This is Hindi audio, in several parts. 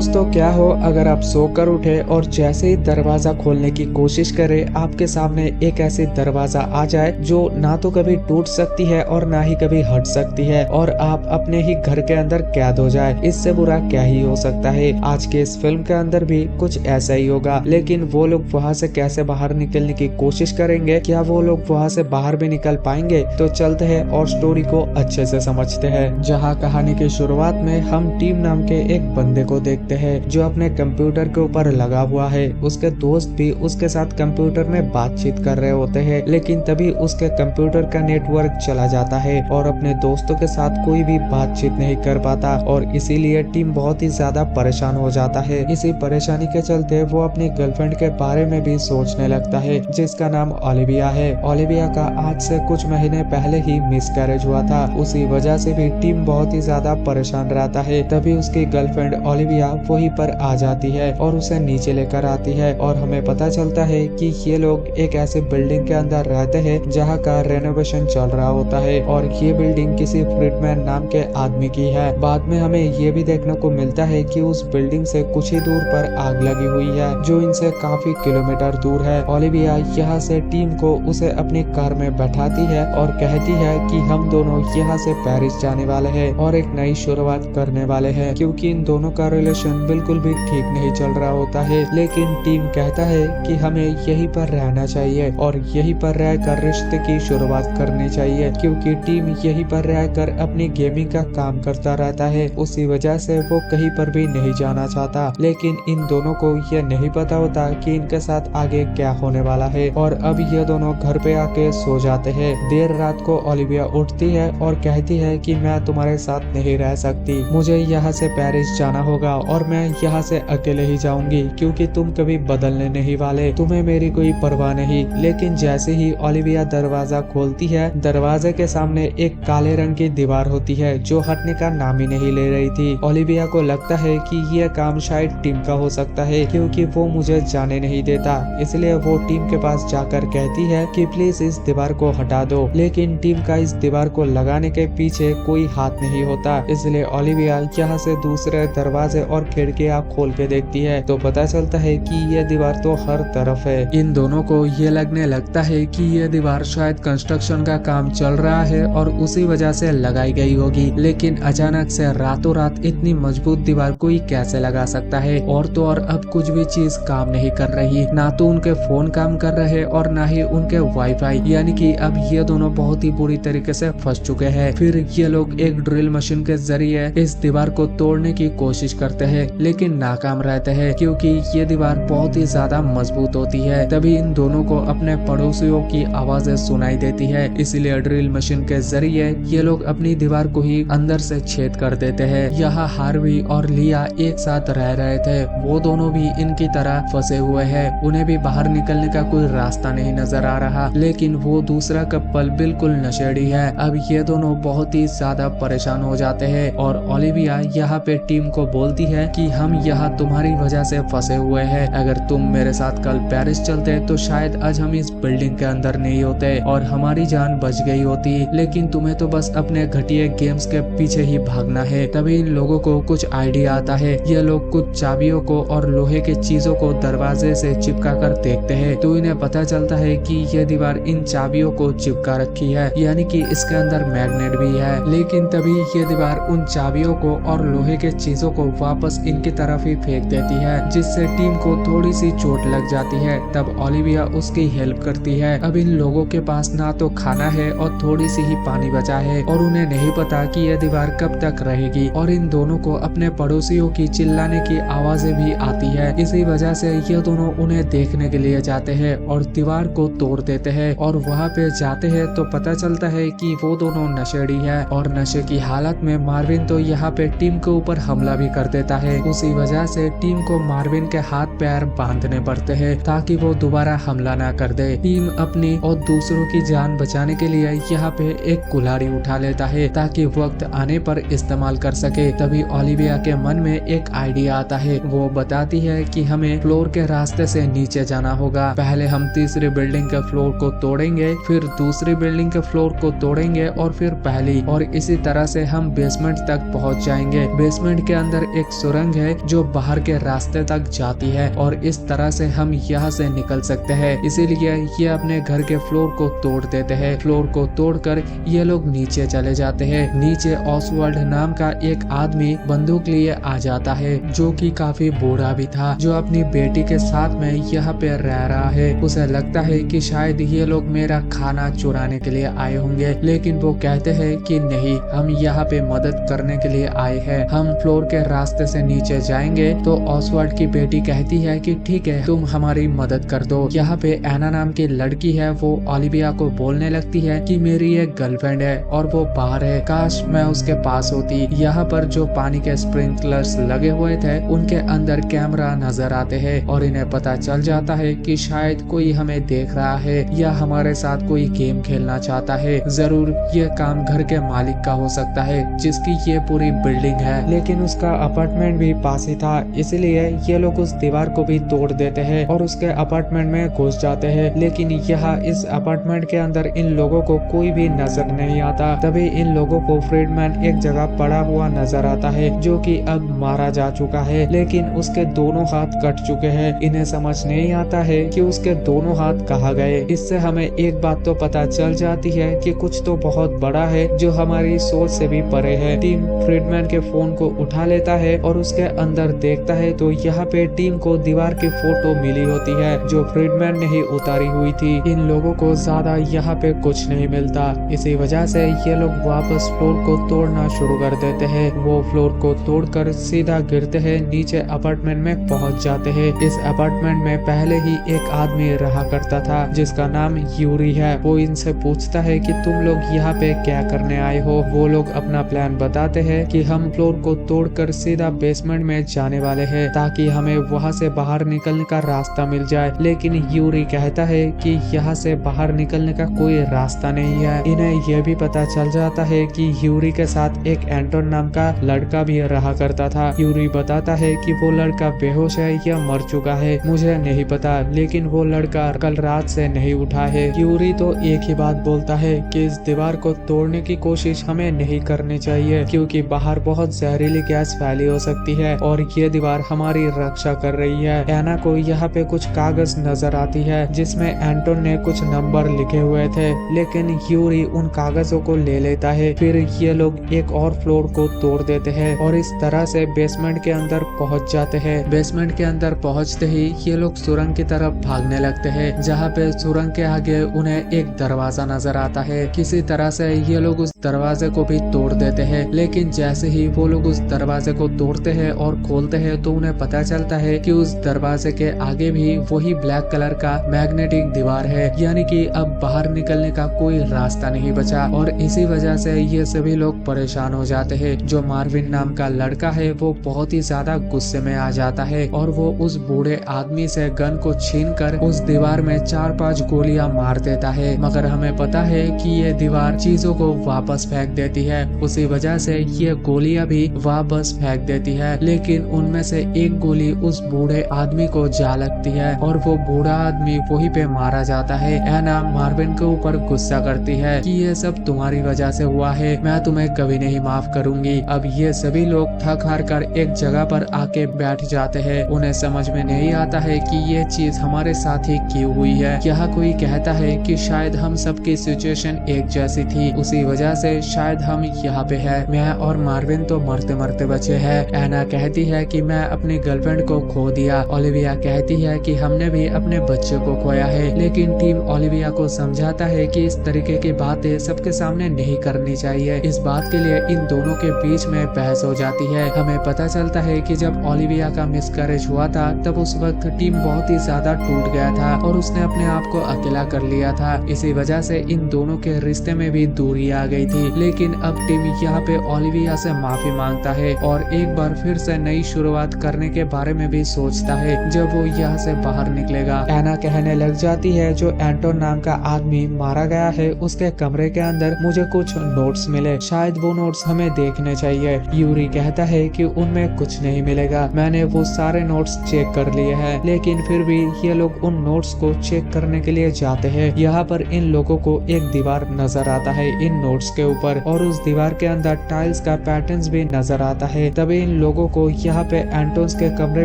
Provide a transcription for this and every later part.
दोस्तों क्या हो अगर आप सोकर उठे और जैसे ही दरवाजा खोलने की कोशिश करें आपके सामने एक ऐसी दरवाजा आ जाए जो ना तो कभी टूट सकती है और ना ही कभी हट सकती है और आप अपने ही घर के अंदर कैद हो जाए। इससे बुरा क्या ही हो सकता है। आज के इस फिल्म के अंदर भी कुछ ऐसा ही होगा, लेकिन वो लोग वहाँ से कैसे बाहर निकलने की कोशिश करेंगे, क्या वो लोग वहाँ से बाहर भी निकल पाएंगे? तो चलते हैं और स्टोरी को अच्छे से समझते हैं। जहाँ कहानी की शुरुआत में हम टीम नाम के एक बंदे को देखते हैं जो अपने कंप्यूटर के ऊपर लगा हुआ है। उसके दोस्त भी उसके साथ कंप्यूटर में बातचीत कर रहे होते हैं, लेकिन तभी उसके कंप्यूटर का नेटवर्क चला जाता है और अपने दोस्तों के साथ कोई भी बातचीत नहीं कर पाता और इसीलिए टीम बहुत ही ज्यादा परेशान हो जाता है। इसी परेशानी के चलते वो अपनी गर्लफ्रेंड के बारे में भी सोचने लगता है जिसका नाम ओलिविया है। ओलिविया का आज से कुछ महीने पहले ही मिसकैरेज हुआ था, उसी वजह से भी टीम बहुत ही ज्यादा परेशान रहता है। तभी उसकी गर्लफ्रेंड ओलिविया वहीं पर आ जाती है और उसे नीचे लेकर आती है और हमें पता चलता है कि ये लोग एक ऐसे बिल्डिंग के अंदर रहते हैं जहाँ का रेनोवेशन चल रहा होता है और ये बिल्डिंग किसी फ्रीडमैन नाम के आदमी की है। बाद में हमें ये भी देखने को मिलता है कि उस बिल्डिंग से कुछ ही दूर पर आग लगी हुई है जो इनसे काफी किलोमीटर दूर है। ओलिविया यहाँ से टीम को उसे अपनी कार में बैठाती है और कहती है कि हम दोनों यहाँ से पेरिस जाने वाले हैं और एक नई शुरुआत करने वाले हैं, क्योंकि इन दोनों का रिलेशन बिल्कुल भी ठीक नहीं चल रहा होता है। लेकिन टीम कहता है कि हमें यहीं पर रहना चाहिए और यहीं पर रहकर रिश्ते की शुरुआत करनी चाहिए, क्योंकि टीम यहीं पर रहकर अपनी गेमिंग का काम करता रहता है। उसी वजह से वो कहीं पर भी नहीं जाना चाहता। लेकिन इन दोनों को ये नहीं पता होता कि इनके साथ आगे क्या होने वाला है और अब ये दोनों घर पे आके सो जाते हैं। देर रात को ओलिविया उठती है और कहती है कि मैं तुम्हारे साथ नहीं रह सकती, मुझे यहाँ से पेरिस जाना होगा और मैं यहाँ से अकेले ही जाऊंगी क्योंकि तुम कभी बदलने नहीं वाले, तुम्हें मेरी कोई परवाह नहीं। लेकिन जैसे ही ओलिविया दरवाजा खोलती है, दरवाजे के सामने एक काले रंग की दीवार होती है जो हटने का नाम ही नहीं ले रही थी। ओलिविया को लगता है कि यह काम शायद टीम का हो सकता है क्योंकि वो मुझे जाने नहीं देता, इसलिए वो टीम के पास जाकर कहती है कि प्लीज इस दीवार को हटा दो। लेकिन टीम का इस दीवार को लगाने के पीछे कोई हाथ नहीं होता, इसलिए ओलिविया यहाँ से दूसरे दरवाजे और खिड़कियां खोल के देखती है तो पता चलता है कि यह दीवार तो हर तरफ है। इन दोनों को ये लगने लगता है कि यह दीवार शायद कंस्ट्रक्शन का काम चल रहा है और उसी वजह से लगाई गई होगी। लेकिन अचानक से रातों रात इतनी मजबूत दीवार कोई कैसे लगा सकता है? और तो और अब कुछ भी चीज काम नहीं कर रही, ना तो उनके फोन काम कर रहे और ना ही उनके वाईफाई, यानी कि अब ये दोनों बहुत ही बुरी तरीके से फंस चुके हैं। फिर ये लोग एक ड्रिल मशीन के जरिए इस दीवार को तोड़ने की कोशिश करते हैं लेकिन नाकाम रहते हैं क्योंकि ये दीवार बहुत ही ज्यादा मजबूत होती है। तभी इन दोनों को अपने पड़ोसियों की आवाजें सुनाई देती है, इसीलिए ड्रिल मशीन के जरिए ये लोग अपनी दीवार को ही अंदर से छेद कर देते हैं। यहाँ हार्वी और लिया एक साथ रह रहे थे, वो दोनों भी इनकी तरह फंसे हुए हैं, उन्हें भी बाहर निकलने का कोई रास्ता नहीं नजर आ रहा। लेकिन वो दूसरा कपल बिल्कुल नशेड़ी है। अब ये दोनों बहुत ही ज्यादा परेशान हो जाते हैं और ओलिविया यहाँ पे टीम को बोलती है कि हम यहाँ तुम्हारी वजह से फंसे हुए हैं, अगर तुम मेरे साथ कल पेरिस चलते तो शायद आज हम इस बिल्डिंग के अंदर नहीं होते और हमारी जान बच गई होती। लेकिन तुम्हें तो बस अपने घटिया गेम्स के पीछे ही भागना है। तभी इन लोगों को कुछ आइडिया आता है। ये लोग कुछ चाबियों को और लोहे की चीजों को दरवाजे से चिपका कर देखते हैं तो इन्हें पता चलता है कि यह दीवार इन चाबियों को चिपका रखी है, यानी कि इसके अंदर मैग्नेट भी है। लेकिन तभी ये दीवार उन चाबियों को और लोहे के चीजों को वापस इनकी तरफ ही फेंक देती है, जिससे टीम को थोड़ी सी चोट लग जाती है। तब ओलिविया उसकी हेल्प करती है। अब इन लोगों के पास ना तो खाना है और थोड़ी सी ही पानी बचा है और उन्हें नहीं पता कि यह दीवार कब तक रहेगी और इन दोनों को अपने पड़ोसियों की चिल्लाने की आवाजें भी आती है। इसी वजह से ये दोनों उन्हें देखने के लिए जाते हैं और दीवार को तोड़ देते हैं और वहाँ पे जाते हैं तो पता चलता है कि वो दोनों नशेड़ी है और नशे की हालत में मार्विन तो यहाँ पे टीम के ऊपर हमला भी कर देता है। उसी वजह से टीम को मार्विन के हाथ पैर बांधने पड़ते हैं ताकि वो दोबारा हमला ना कर दे। टीम अपनी और दूसरों की जान बचाने के लिए यहाँ पे एक कुल्हाड़ी उठा लेता है ताकि वक्त आने पर इस्तेमाल कर सके। तभी ओलिविया के मन में एक आइडिया आता है। वो बताती है कि हमें फ्लोर के रास्ते से नीचे जाना होगा। पहले हम तीसरी बिल्डिंग के फ्लोर को तोड़ेंगे, फिर दूसरी बिल्डिंग के फ्लोर को तोड़ेंगे और फिर पहली, और इसी तरह से हम बेसमेंट तक पहुंच जाएंगे। बेसमेंट के अंदर एक सुरंग है जो बाहर के रास्ते तक जाती है और इस तरह से हम यहाँ से निकल सकते हैं। इसीलिए ये अपने घर के फ्लोर को तोड़ देते हैं। फ्लोर को तोड़कर ये लोग नीचे चले जाते हैं। नीचे ऑसवर्ल्ड नाम का एक आदमी बंदूक लिए आ जाता है जो कि काफी बूढ़ा भी था, जो अपनी बेटी के साथ में यहाँ पे रह रहा है। उसे लगता है कि शायद ये लोग मेरा खाना चुराने के लिए आए होंगे, लेकिन वो कहते हैं कि नहीं, हम यहाँ पे मदद करने के लिए आए हैं। हम फ्लोर के रास्ते से नीचे जाएंगे। तो ऑसवर्ल्ड की बेटी कहती है कि ठीक है, तुम हमारी मदद कर दो। यहाँ पे एना नाम की लड़की है, वो ओलिविया को बोलने लगती है कि मेरी एक गर्लफ्रेंड है और वो बाहर है, काश मैं उसके पास होती। यहाँ पर जो पानी के स्प्रिंकलर्स लगे हुए थे उनके अंदर कैमरा नजर आते हैं और इन्हें पता चल जाता है कि शायद कोई हमें देख रहा है या हमारे साथ कोई गेम खेलना चाहता है। जरूर ये काम घर के मालिक का हो सकता है जिसकी ये पूरी बिल्डिंग है, लेकिन उसका अपार्टमेंट भी पास ही था। इसलिए ये लोग उस दीवार को भी तोड़ देते हैं और उसके अपार्टमेंट में घुस जाते हैं। लेकिन यहाँ इस अपार्टमेंट के अंदर इन लोगों को कोई भी नजर नहीं आता। तभी इन लोगों को फ्रीडमैन एक जगह पड़ा हुआ नजर आता है जो कि अब मारा जा चुका है, लेकिन उसके दोनों हाथ कट चुके हैं। इन्हें समझ नहीं आता है कि उसके दोनों हाथ कहाँ गए। इससे हमें एक बात तो पता चल जाती है कि कुछ तो बहुत बड़ा है जो हमारी सोच से भी परे है। टीम फ्रीडमैन के फोन को उठा लेता है और उसके अंदर देखता है तो यहाँ पे टीम को दीवार की फोटो मिली होती है जो फ्रीडमैन ने ही उतारी हुई थी। इन लोगों को ज्यादा यहाँ पे कुछ नहीं मिलता, इसी वजह से ये लोग वापस फ्लोर को तोड़ना शुरू कर देते हैं। वो फ्लोर को तोड़कर सीधा गिरते हैं नीचे, अपार्टमेंट में पहुंच जाते हैं। इस अपार्टमेंट में पहले ही एक आदमी रहा करता था जिसका नाम यूरी है। वो इनसे पूछता है कि तुम लोग यहाँ पे क्या करने आए हो। वो लोग अपना प्लान बताते हैं कि हम फ्लोर को तोड़कर सीधा बेसमेंट में जाने वाले हैं ताकि हमें वहाँ से बाहर निकलने का रास्ता मिल जाए। लेकिन यूरी कहता है कि यहाँ से बाहर निकलने का कोई रास्ता नहीं है। इन्हें यह भी पता चल जाता है कि यूरी के साथ एक एंटोन नाम का लड़का भी रहा करता था। यूरी बताता है कि वो लड़का बेहोश है या मर चुका है, मुझे नहीं पता, लेकिन वो लड़का कल रात से नहीं उठा है। यूरी तो एक ही बात बोलता है कि इस दीवार को तोड़ने की कोशिश हमें नहीं करनी चाहिए क्योंकि बाहर बहुत जहरीली गैस फैली हो सकती है और ये दीवार हमारी रक्षा कर रही है। एना को यहाँ पे कुछ कागज नजर आती है जिसमें एंटोन ने कुछ नंबर लिखे हुए थे, लेकिन यूरी उन कागजों को ले लेता है। फिर ये लोग एक और फ्लोर को तोड़ देते हैं और इस तरह से बेसमेंट के अंदर पहुंच जाते हैं। बेसमेंट के अंदर पहुंचते ही ये लोग सुरंग की तरफ भागने लगते हैं, जहाँ पे सुरंग के आगे उन्हें एक दरवाजा नजर आता है। किसी तरह से ये लोग उस दरवाजे को भी तोड़ देते हैं, लेकिन जैसे ही वो लोग उस दरवाजे को तोड़ते हैं और खोलते हैं तो उन्हें पता चलता है कि उस दरवाजे के आगे भी वही ब्लैक कलर का मैग्नेटिक दीवार है, यानी कि अब बाहर निकलने का कोई रास्ता नहीं बचा। और इसी वजह से ये सभी लोग परेशान हो जाते हैं। जो मार्विन नाम का लड़का है वो बहुत ही ज्यादा गुस्से में आ जाता है और वो उस बूढ़े आदमी से गन को छीनकर उस दीवार में 4-5 गोलियां मार देता है, मगर हमें पता है कि ये दीवार चीजों को वापस फेंक देती है। उसी वजह से ये गोलियां भी वापस फेंक देती है, लेकिन उनमें से एक गोली उस बूढ़े आदमी को जा लगती है और वो बूढ़ा आदमी वहीं पे मारा जाता है। एना मार्विन के ऊपर गुस्सा करती है कि ये सब तुम्हारी वजह से हुआ है, मैं तुम्हें कभी नहीं माफ करूंगी। अब ये सभी लोग थक हार कर एक जगह पर आके बैठ जाते हैं। उन्हें समझ में नहीं आता है कि ये चीज हमारे साथ ही क्यों हुई है। यहाँ कोई कहता है कि शायद हम सबकी सिचुएशन एक जैसी थी, उसी वजह से शायद हम यहाँ पे है। मैं और मार्विन तो मरते मरते बचे हैं। एना कहती है कि मैं अपनी गर्लफ्रेंड को खो दिया। ओलिविया कहती है कि हमने भी अपने बच्चे को खोया है, लेकिन टीम ओलिविया को समझाता है कि इस तरीके की बातें सबके सामने नहीं करनी चाहिए। इस बात के लिए इन दोनों के बीच में बहस हो जाती है। हमें पता चलता है कि जब ओलिविया का मिसकैरेज हुआ था तब उस वक्त टीम बहुत ही ज्यादा टूट गया था और उसने अपने आप को अकेला कर लिया था। इसी वजह से इन दोनों के रिश्ते में भी दूरी आ गई थी, लेकिन अब टीम यहाँ पे ओलिविया से माफी मांगता है और एक बार फिर से नई शुरुआत करने के बारे में भी सोचता है जब वो यहाँ से बाहर निकलेगा। एना कहने लग जाती है जो एंटोन नाम का आदमी मारा गया है उसके कमरे के अंदर मुझे कुछ नोट्स मिले, शायद वो नोट्स हमें देखने चाहिए। यूरी कहता है कि उनमें कुछ नहीं मिलेगा, मैंने वो सारे नोट्स चेक कर लिए हैं, लेकिन फिर भी ये लोग उन नोट्स को चेक करने के लिए जाते हैं। यहाँ पर इन लोगों को एक दीवार नजर आता है इन नोट्स के ऊपर और उस दीवार के अंदर टाइल्स का पैटर्न्स भी नजर आता है। तभी इन इन लोगों को यहाँ पे एंटोन्स के कमरे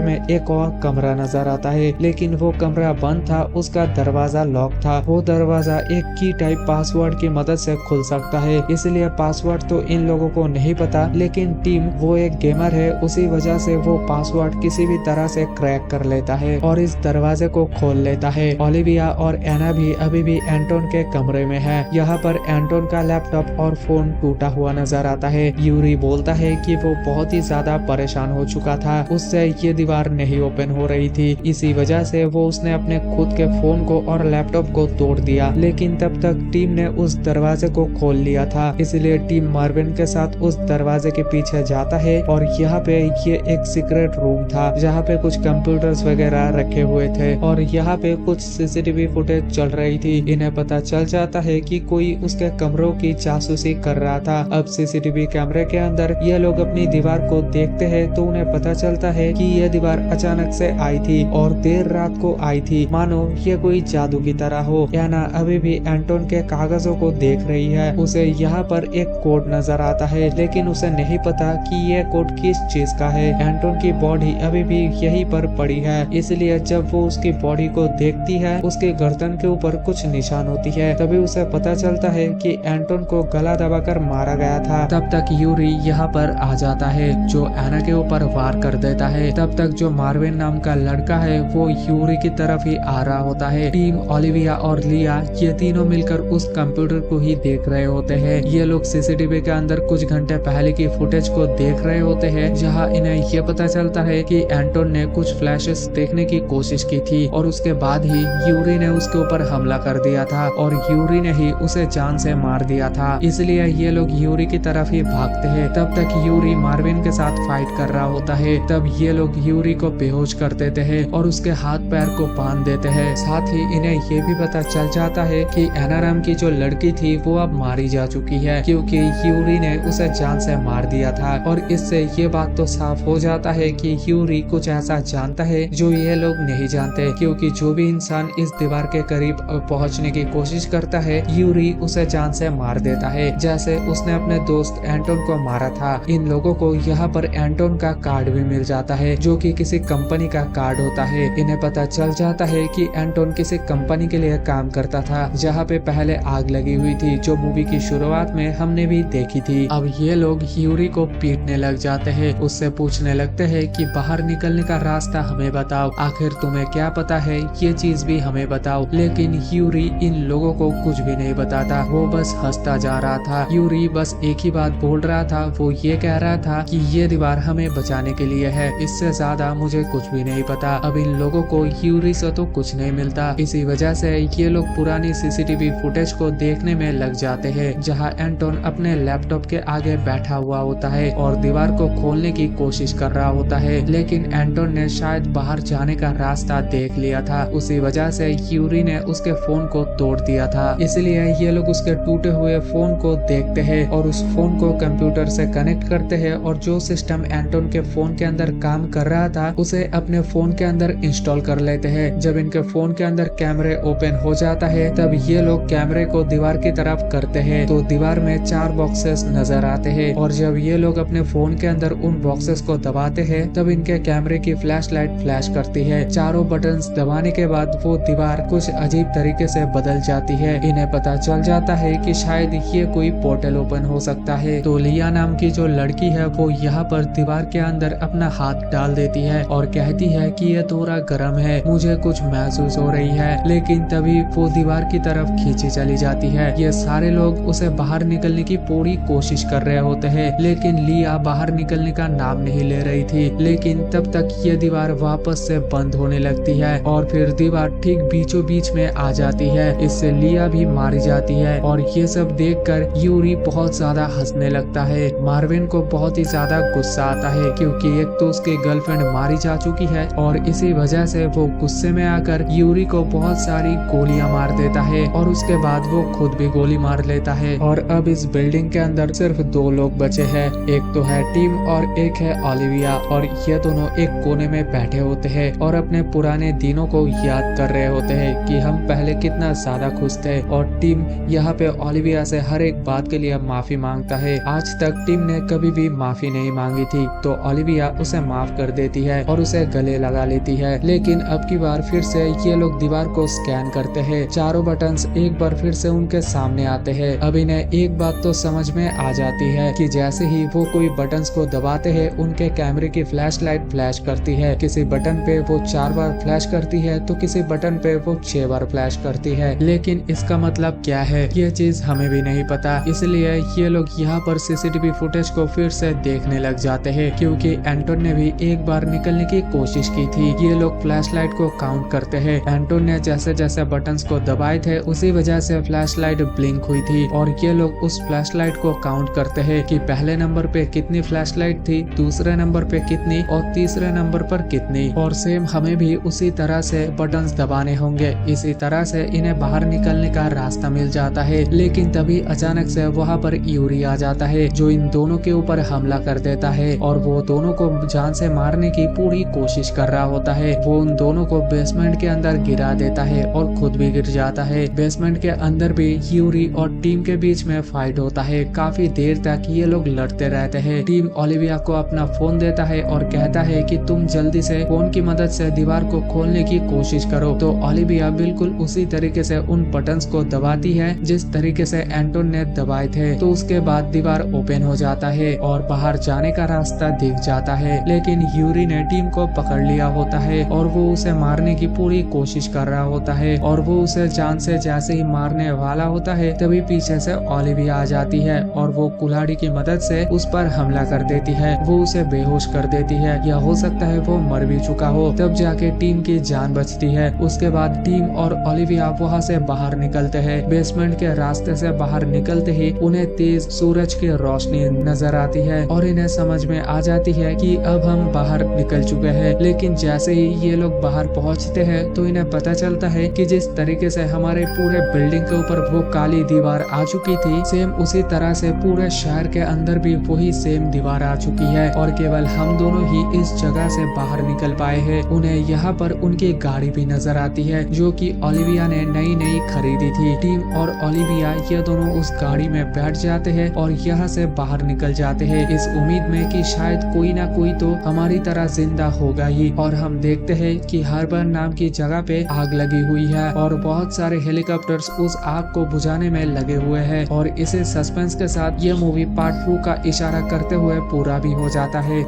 में एक और कमरा नजर आता है, लेकिन वो कमरा बंद था, उसका दरवाजा लॉक था। वो दरवाजा एक की टाइप पासवर्ड की मदद से खुल सकता है, इसलिए पासवर्ड तो इन लोगों को नहीं पता, लेकिन टीम वो एक गेमर है, उसी वजह से वो पासवर्ड किसी भी तरह से क्रैक कर लेता है और इस दरवाजे को खोल लेता है। ओलिविया और एना भी अभी भी एंटोन के कमरे में है। यहाँ पर एंटोन का लैपटॉप और फोन टूटा हुआ नजर आता है। यूरी बोलता है कि वो बहुत ही ज्यादा परेशान हो चुका था, उससे ये दीवार नहीं ओपन हो रही थी, इसी वजह से वो उसने अपने खुद के फोन को और लैपटॉप को तोड़ दिया। लेकिन तब तक टीम ने उस दरवाजे को खोल लिया था, इसलिए टीम मार्विन के साथ उस दरवाजे के पीछे जाता है और यहाँ पे ये एक सीक्रेट रूम था जहाँ पे कुछ कंप्यूटर्स वगैरह रखे हुए थे और यहाँ पे कुछ सीसीटीवी फुटेज चल रही थी। इन्हें पता चल जाता है कि कोई उसके कमरों की जासूसी कर रहा था। अब सीसीटीवी कैमरे के अंदर ये लोग अपनी दीवार को देखते हैं तो उन्हें पता चलता है कि ये दीवार अचानक से आई थी और देर रात को आई थी, मानो ये कोई जादू की तरह हो। याना अभी भी एंटोन के कागजों को देख रही है। उसे यहाँ पर एक कोड नजर आता है, लेकिन उसे नहीं पता कि ये कोड किस चीज का है। एंटोन की बॉडी अभी भी यहीं पर पड़ी है, इसलिए जब वो उसकी बॉडी को देखती है, उसके गर्दन के ऊपर कुछ निशान होती है, तभी उसे पता चलता है कि एंटोन को गला दबाकर मारा गया था। तब तक यूरी यहाँ पर आ जाता है जो एना के ऊपर वार कर देता है। तब तक जो मार्विन नाम का लड़का है वो यूरी की तरफ ही आ रहा होता है। टीम, ओलिविया और लिया ये तीनों मिलकर उस कंप्यूटर को ही देख रहे होते हैं। ये लोग सीसीटीवी के अंदर कुछ घंटे पहले की फुटेज को देख रहे होते हैं, जहां इन्हें ये पता चलता है कि एंटोन ने कुछ फ्लैशेस देखने की कोशिश की थी और उसके बाद ही यूरी ने उसके ऊपर हमला कर दिया था और यूरी ने ही उसे जान से मार दिया था। इसलिए ये लोग यूरी की तरफ ही भागते हैं। तब तक यूरी मार्विन के साथ फाइट कर रहा होता है। तब ये लोग यूरी को बेहोश कर देते हैं और उसके हाथ पैर को बांध देते हैं। साथ ही इन्हें ये भी पता चल जाता है कि एनाराम की जो लड़की थी वो अब मारी जा चुकी है, क्योंकि यूरी ने उसे जान से मार दिया था। और इससे ये बात तो साफ हो जाता है कि यूरी कुछ ऐसा जानता है जो ये लोग नहीं जानते, क्योंकि जो भी इंसान इस दीवार के करीब पहुंचने की कोशिश करता है, यूरी उसे जान से मार देता है, जैसे उसने अपने दोस्त एंटोन को मारा था। इन लोगों को यहाँ पर एंटोन का कार्ड भी मिल जाता है, जो कि किसी कंपनी का कार्ड होता है। इन्हें पता चल जाता है कि एंटोन किसी कंपनी के लिए काम करता था, जहाँ पे पहले आग लगी हुई थी, जो मूवी की शुरुआत में हमने भी देखी थी। अब ये लोग यूरी को पीटने लग जाते हैं, उससे पूछने लगते हैं कि बाहर निकलने का रास्ता हमें बताओ, आखिर तुम्हें क्या पता है, ये चीज भी हमें बताओ। लेकिन यूरी इन लोगों को कुछ भी नहीं बताता, वो बस हंसता जा रहा था। यूरी बस एक ही बात बोल रहा था, वो ये कह रहा था कि ये दीवार हमें बचाने के लिए है, इससे ज्यादा मुझे कुछ भी नहीं पता। अब इन लोगों को यूरी से तो कुछ नहीं मिलता, इसी वजह से ये लोग पुरानी सीसीटीवी फुटेज को देखने में लग जाते हैं, जहां एंटोन अपने लैपटॉप के आगे बैठा हुआ होता है और दीवार को खोलने की कोशिश कर रहा होता है। लेकिन एंटोन ने शायद बाहर जाने का रास्ता देख लिया था, उसी वजह से यूरी ने उसके फोन को तोड़ दिया था। इसलिए ये लोग उसके टूटे हुए फोन को देखते हैं और उस फोन को कंप्यूटर से कनेक्ट करते हैं और जो सिस्टम एंटोन के फोन के अंदर काम कर रहा था उसे अपने फोन के अंदर इंस्टॉल कर लेते हैं। जब इनके फोन के अंदर कैमरे ओपन हो जाता है, तब ये लोग कैमरे को दीवार की तरफ करते हैं तो दीवार में 4 बॉक्सेस नजर आते हैं और जब ये लोग अपने फोन के अंदर उन बॉक्सेस को दबाते हैं तब इनके कैमरे की फ्लैश लाइट फ्लैश करती है। चारों बटन्स दबाने के बाद वो दीवार कुछ अजीब तरीके से बदल जाती है। इन्हें पता चल जाता है कि शायद ये कोई पोर्टल ओपन हो सकता है। तो लिया नाम की जो लड़की है वो यहाँ पर दीवार के अंदर अपना हाथ डाल देती है और कहती है कि ये थोड़ा गर्म है, मुझे कुछ महसूस हो रही है। लेकिन तभी वो दीवार की तरफ खींची चली जाती है। ये सारे लोग उसे बाहर निकलने की पूरी कोशिश कर रहे होते हैं, लेकिन लिया बाहर निकलने का नाम नहीं ले रही थी। लेकिन तब तक ये दीवार वापस से बंद होने लगती है और फिर दीवार ठीक बीचों बीच में आ जाती है। इससे लिया भी मारी जाती है और ये सब देखकर यूरी बहुत ज्यादा हंसने लगता है। मार्विन को बहुत ही ज्यादा गुस्सा आता है, क्योंकि एक तो उसकी गर्लफ्रेंड मारी जा चुकी है और इसी वजह से वो गुस्से में आकर यूरी को बहुत सारी गोलियां मार देता है और उसके बाद वो खुद भी गोली मार लेता है। और अब इस बिल्डिंग के अंदर सिर्फ 2 लोग बचे हैं, एक तो है टीम और एक है ओलिविया। और ये दोनों एक कोने में बैठे होते हैं और अपने पुराने दिनों को याद कर रहे होते हैं कि हम पहले कितना ज्यादा खुश थे। और टीम यहाँ पे ओलिविया से हर एक बात के लिए माफी मांगता है। आज तक टीम ने कभी भी माफी नहीं मांगी मांगी थी, तो ओलिविया उसे माफ कर देती है और उसे गले लगा लेती है। लेकिन अब की बार फिर से ये लोग दीवार को स्कैन करते हैं। चारों बटन्स एक बार फिर से उनके सामने आते हैं। अब इन्हें एक बात तो समझ में आ जाती है कि जैसे ही वो कोई बटन्स को दबाते हैं, उनके कैमरे की फ्लैश लाइट फ्लैश करती है। किसी बटन पे वो 4 बार फ्लैश करती है तो किसी बटन पे वो 6 बार फ्लैश करती है। लेकिन इसका मतलब क्या है, ये चीज हमें भी नहीं पता। इसलिए ये लोग यहाँ पर सीसीटीवी फुटेज को फिर से देखने लग जाते हैं, क्योंकि एंटोन ने भी एक बार निकलने की कोशिश की थी। ये लोग फ्लैश लाइट को काउंट करते हैं। एंटोन ने जैसे जैसे बटन्स को दबाए थे, उसी वजह से फ्लैश लाइट ब्लिंक हुई थी। और ये लोग उस फ्लैश लाइट को काउंट करते हैं कि पहले नंबर पे कितनी फ्लैश लाइट थी, दूसरे नंबर पे कितनी और तीसरे नंबर पर कितनी। और सेम हमें भी उसी तरह से बटन्स दबाने होंगे। इसी तरह से इन्हें बाहर निकलने का रास्ता मिल जाता है। लेकिन तभी अचानक से वहाँ पर यूरी आ जाता है, जो इन दोनों के ऊपर हमला कर देता है और वो दोनों को जान से मारने की पूरी कोशिश कर रहा होता है। वो उन दोनों को बेसमेंट के अंदर गिरा देता है और खुद भी गिर जाता है। बेसमेंट के अंदर भी यूरी और टीम के बीच में फाइट होता है। काफी देर तक ये लोग लड़ते रहते हैं। टीम ओलिविया को अपना फोन देता है और कहता है कि तुम जल्दी से फोन की मदद से दीवार को खोलने की कोशिश करो। तो ओलिविया बिल्कुल उसी तरीके से उन बटन्स को दबाती है जिस तरीके से एंटोन ने दबाए थे। तो उसके बाद दीवार ओपन हो जाता है और बाहर जाने का रास्ता दिख जाता है। लेकिन यूरी ने टीम को पकड़ लिया होता है और वो उसे मारने की पूरी कोशिश कर रहा होता है। और वो उसे जान से जैसे ही मारने वाला होता है, तभी पीछे से ओलिविया आ जाती है और वो कुल्हाड़ी की मदद से उस पर हमला कर देती है। वो उसे बेहोश कर देती है, या हो सकता है वो मर भी चुका हो। तब जाके टीम की जान बचती है। उसके बाद टीम और ओलिविया वहाँ से बाहर निकलते हैं। बेसमेंट के रास्ते से बाहर निकलते ही उन्हें तेज सूरज की रोशनी नजर आती है और इन्हें समझ में आ जाती है कि अब हम बाहर निकल चुके हैं। लेकिन जैसे ही ये लोग बाहर पहुंचते हैं तो इन्हें पता चलता है कि जिस तरीके से हमारे पूरे बिल्डिंग के ऊपर वो काली दीवार आ चुकी थी, सेम उसी तरह से पूरे शहर के अंदर भी वही सेम दीवार आ चुकी है और केवल हम दोनों ही इस जगह से बाहर निकल पाए हैं। उन्हें यहाँ पर उनकी गाड़ी भी नजर आती है, जो कि ओलिविया ने नई खरीदी थी। टीम और ओलिविया ये दोनों उस गाड़ी में बैठ जाते हैं और यहाँ से बाहर निकल जाते हैं, इस उम्मीद में कि शायद कोई ना कोई तो हमारी तरह जिंदा होगा ही। और हम देखते हैं कि हार्बर नाम की जगह पे आग लगी हुई है और बहुत सारे हेलीकॉप्टर्स उस आग को बुझाने में लगे हुए हैं। और इसे सस्पेंस के साथ ये मूवी पार्ट 2 का इशारा करते हुए पूरा भी हो जाता है।